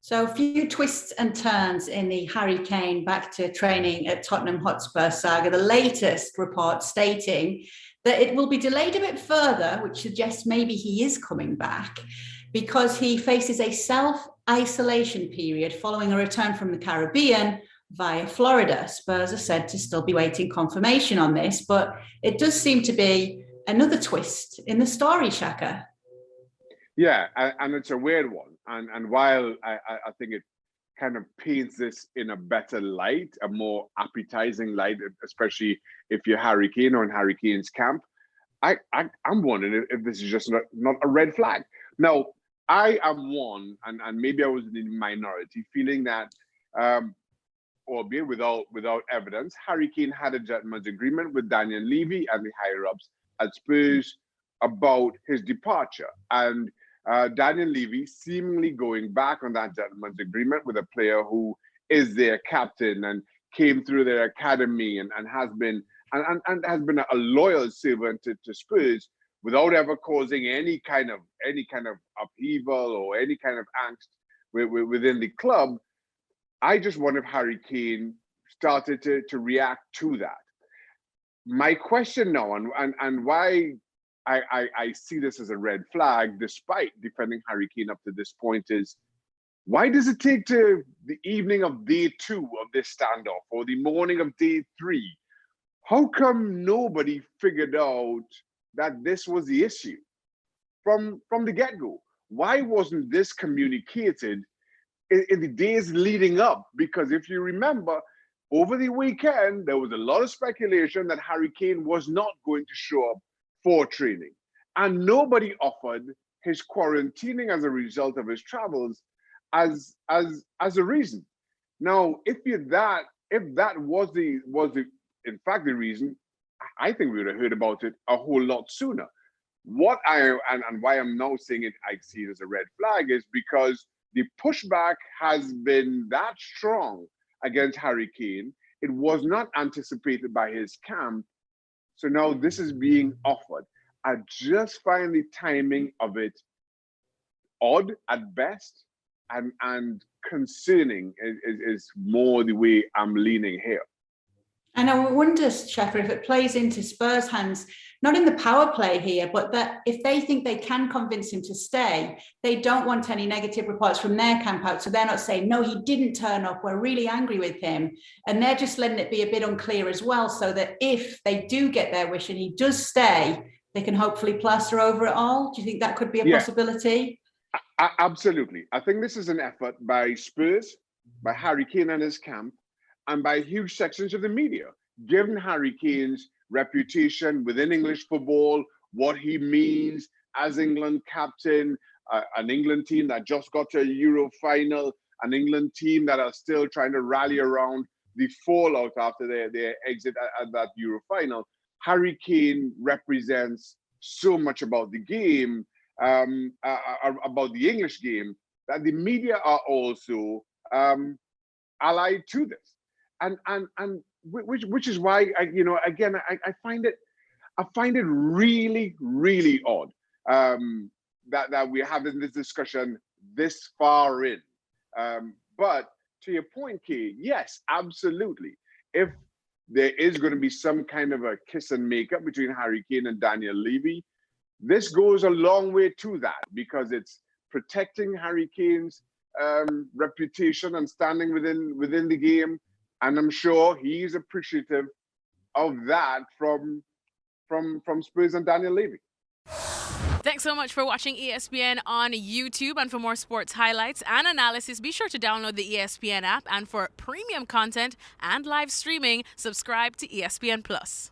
So a few twists and turns in the Harry Kane back to training at Tottenham Hotspur saga. The latest report stating that it will be delayed a bit further, which suggests maybe he is coming back because he faces a self-isolation period following a return from the Caribbean via Florida. Spurs are said to still be waiting confirmation on this, but it does seem to be another twist in the story, Shaka. Yeah, and it's a weird one. And while I think it kind of paints this in a better light, a more appetizing light, especially if you're Harry Kane or in Harry Kane's camp, I'm wondering if this is just not a red flag. Now, I am one, and maybe I was in the minority, feeling that, albeit without evidence, Harry Kane had a gentleman's agreement with Daniel Levy and the higher-ups at Spurs about his departure. And Daniel Levy seemingly going back on that gentleman's agreement with a player who is their captain and came through their academy and has been a loyal servant to Spurs without ever causing any kind of upheaval or any kind of angst within the club. I just wonder if Harry Kane started to react to that. My question now, and why I see this as a red flag, despite defending Harry Kane up to this point, is why does it take to the evening of day 2 of this standoff or the morning of day 3? How come nobody figured out that this was the issue from the get-go? Why wasn't this communicated in the days leading up? Because if you remember, over the weekend, there was a lot of speculation that Harry Kane was not going to show up for training. And nobody offered his quarantining as a result of his travels as a reason. Now, if that was in fact the reason, I think we would have heard about it a whole lot sooner. What and why I'm now saying it, I see it as a red flag, is because the pushback has been that strong against Harry Kane. It was not anticipated by his camp. So now this is being offered. I just find the timing of it odd at best and concerning is more the way I'm leaning here. And I wonder, Shaka, if it plays into Spurs' hands, not in the power play here, but that if they think they can convince him to stay, they don't want any negative reports from their camp out. So they're not saying, no, he didn't turn up, we're really angry with him. And they're just letting it be a bit unclear as well, so that if they do get their wish and he does stay, they can hopefully plaster over it all. Do you think that could be a possibility? Absolutely. I think this is an effort by Spurs, by Harry Kane and his camp, and by huge sections of the media, given Harry Kane's reputation within English football, what he means as England captain, an England team that just got to a Euro final, an England team that are still trying to rally around the fallout after their exit at that Euro final. Harry Kane represents so much about the game, about the English game, that the media are also allied to this. And which is why I find it really, really odd that we're having this discussion this far in. But to your point, Kay, yes, absolutely. If there is going to be some kind of a kiss and make up between Harry Kane and Daniel Levy, this goes a long way to that, because it's protecting Harry Kane's reputation and standing within the game. And I'm sure he's appreciative of that from Spurs and Daniel Levy. Thanks so much for watching ESPN on YouTube. And for more sports highlights and analysis, be sure to download the ESPN app. And for premium content and live streaming, subscribe to ESPN Plus.